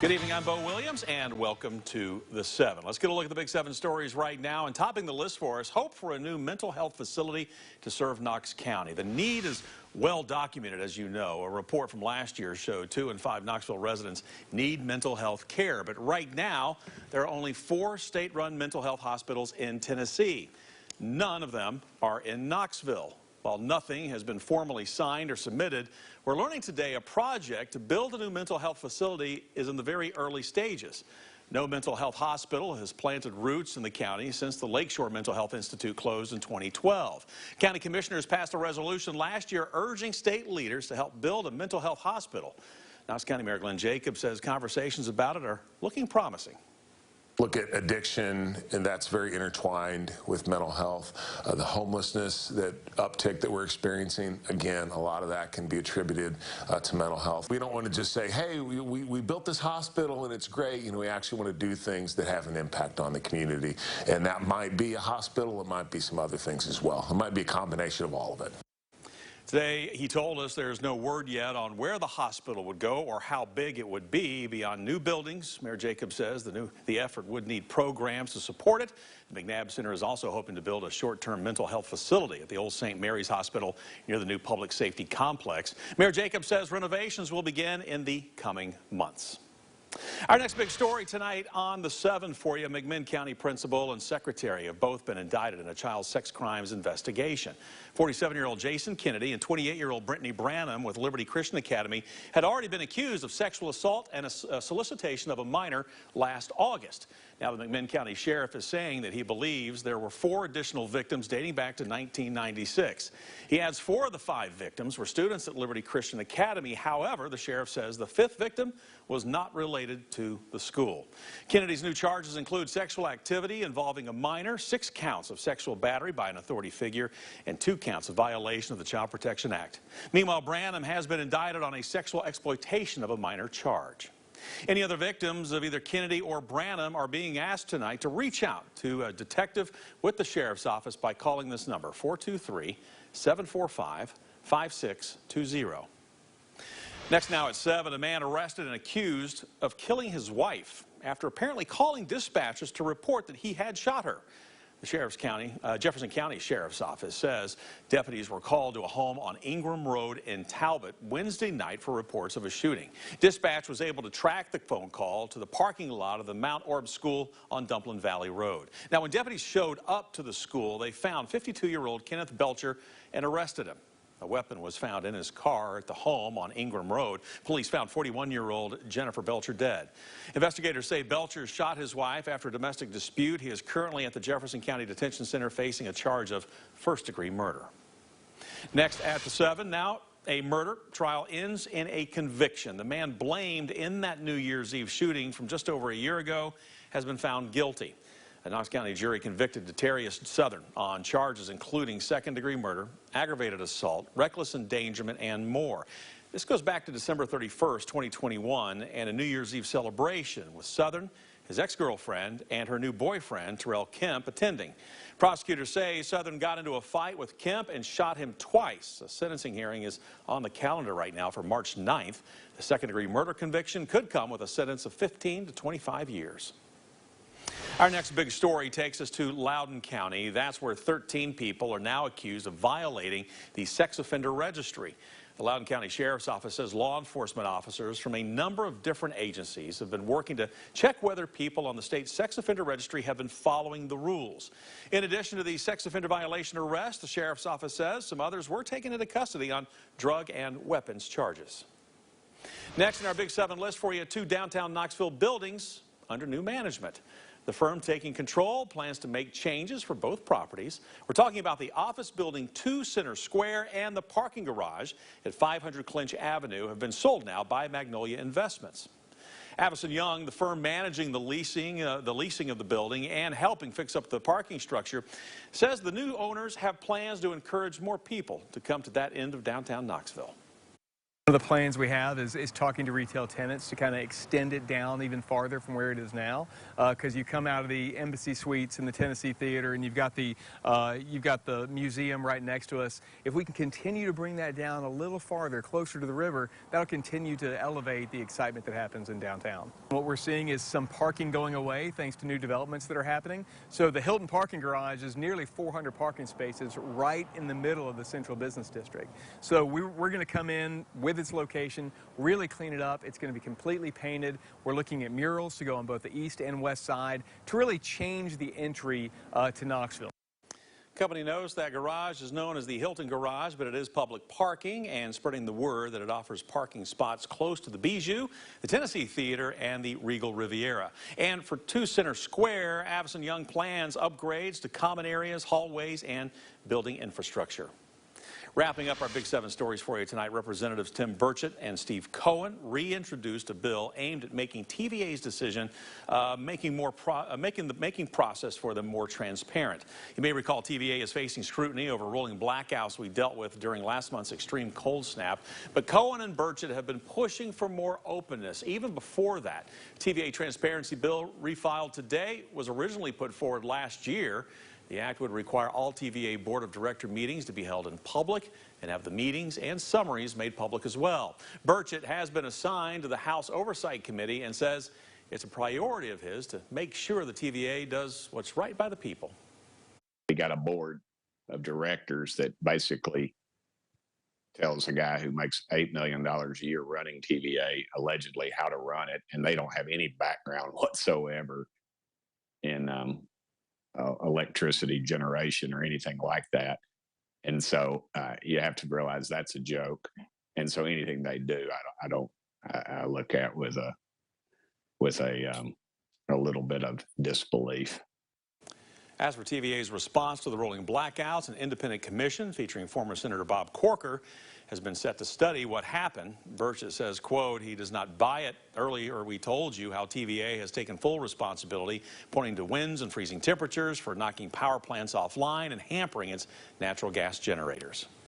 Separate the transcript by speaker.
Speaker 1: Good evening, I'm Bo Williams, and welcome to The 7. Let's get a look at the big 7 stories right now. And topping the list for us, hope for a new mental health facility to serve Knox County. The need is well documented, as you know. A report from last year showed 2 in 5 Knoxville residents need mental health care. But right now, there are only 4 state-run mental health hospitals in Tennessee. None of them are in Knoxville. While nothing has been formally signed or submitted, we're learning today a project to build a new mental health facility is in the very early stages. No mental health hospital has planted roots in the county since the Lakeshore Mental Health Institute closed in 2012. County commissioners passed a resolution last year urging state leaders to help build a mental health hospital. Knox County Mayor Glenn Jacobs says conversations about it are looking promising.
Speaker 2: Look at addiction, and that's very intertwined with mental health. The homelessness, that uptick that we're experiencing, again, a lot of that can be attributed to mental health. We don't want to just say, hey, we built this hospital and it's great. You know, we actually want to do things that have an impact on the community. And that might be a hospital, it might be some other things as well. It might be a combination of all of it.
Speaker 1: Today, he told us there's no word yet on where the hospital would go or how big it would be. Beyond new buildings, Mayor Jacobs says the effort would need programs to support it. The McNabb Center is also hoping to build a short-term mental health facility at the old St. Mary's Hospital near the new public safety complex. Mayor Jacobs says renovations will begin in the coming months. Our next big story tonight on The 7 for you. McMinn County principal and secretary have both been indicted in a child sex crimes investigation. 47-year-old Jason Kennedy and 28-year-old Brittany Branham with Liberty Christian Academy had already been accused of sexual assault and a solicitation of a minor last August. Now, the McMinn County Sheriff is saying that he believes there were 4 additional victims dating back to 1996. He adds 4 of the 5 victims were students at Liberty Christian Academy. However, the sheriff says the 5th victim was not related to the school. Kennedy's new charges include sexual activity involving a minor, 6 counts of sexual battery by an authority figure, and 2 counts of violation of the Child Protection Act. Meanwhile, Branham has been indicted on a sexual exploitation of a minor charge. Any other victims of either Kennedy or Branham are being asked tonight to reach out to a detective with the sheriff's office by calling this number, 423-745-5620. Next now at 7, a man arrested and accused of killing his wife after apparently calling dispatchers to report that he had shot her. The Jefferson County Sheriff's Office says deputies were called to a home on Ingram Road in Talbot Wednesday night for reports of a shooting. Dispatch was able to track the phone call to the parking lot of the Mount Orb School on Dumplin Valley Road. Now, when deputies showed up to the school, they found 52-year-old Kenneth Belcher and arrested him. A weapon was found in his car at the home on Ingram Road. Police found 41-year-old Jennifer Belcher dead. Investigators say Belcher shot his wife after a domestic dispute. He is currently at the Jefferson County Detention Center facing a charge of first-degree murder. Next at the 7, now a murder trial ends in a conviction. The man blamed in that New Year's Eve shooting from just over a year ago has been found guilty. A Knox County jury convicted Detarius Southern on charges including second-degree murder, aggravated assault, reckless endangerment, and more. This goes back to December 31st, 2021, and a New Year's Eve celebration with Southern, his ex-girlfriend, and her new boyfriend, Terrell Kemp, attending. Prosecutors say Southern got into a fight with Kemp and shot him twice. A sentencing hearing is on the calendar right now for March 9th. The second-degree murder conviction could come with a sentence of 15 to 25 years. Our next big story takes us to Loudoun County. That's where 13 people are now accused of violating the sex offender registry. The Loudoun County Sheriff's Office says law enforcement officers from a number of different agencies have been working to check whether people on the state sex offender registry have been following the rules. In addition to the sex offender violation arrest, the Sheriff's Office says some others were taken into custody on drug and weapons charges. Next in our Big 7 list for you, 2 downtown Knoxville buildings under new management. The firm taking control plans to make changes for both properties. We're talking about the office building 2 Center Square and the parking garage at 500 Clinch Avenue have been sold now by Magnolia Investments. Avison Young, the firm managing the leasing of the building and helping fix up the parking structure, says the new owners have plans to encourage more people to come to that end of downtown Knoxville.
Speaker 3: One of the plans we have is talking to retail tenants to kind of extend it down even farther from where it is now, because you come out of the Embassy Suites and the Tennessee Theater, and you've got the museum right next to us. If we can continue to bring that down a little farther, closer to the river, that'll continue to elevate the excitement that happens in downtown. What we're seeing is some parking going away thanks to new developments that are happening. So the Hilton parking garage is nearly 400 parking spaces right in the middle of the central business district. So we're going to come in with its location, really clean it up. It's going to be completely painted. We're looking at murals to go on both the east and west side to really change the entry to Knoxville.
Speaker 1: Company knows that garage is known as the Hilton Garage, but it is public parking and spreading the word that it offers parking spots close to the Bijou, the Tennessee Theater, and the Regal Riviera. And for 2 Center Square, Avison Young plans upgrades to common areas, hallways, and building infrastructure. Wrapping up our Big 7 stories for you tonight, Representatives Tim Burchett and Steve Cohen reintroduced a bill aimed at making TVA's decision, making the process for them more transparent. You may recall TVA is facing scrutiny over rolling blackouts we dealt with during last month's extreme cold snap. But Cohen and Burchett have been pushing for more openness. Even before that, TVA transparency bill refiled today was originally put forward last year. The act would require all TVA Board of Director meetings to be held in public and have the meetings and summaries made public as well. Burchett has been assigned to the House Oversight Committee and says it's a priority of his to make sure the TVA does what's right by the people.
Speaker 4: We got a board of directors that basically tells a guy who makes $8 million a year running TVA allegedly how to run it, and they don't have any background whatsoever in electricity generation or anything like that. And so you have to realize that's a joke. And so anything they do, I look at with a little bit of disbelief.
Speaker 1: As for TVA's response to the rolling blackouts, an independent commission featuring former Senator Bob Corker has been set to study what happened. Burchett says, quote, he does not buy it. Earlier, we told you how TVA has taken full responsibility, pointing to winds and freezing temperatures for knocking power plants offline and hampering its natural gas generators.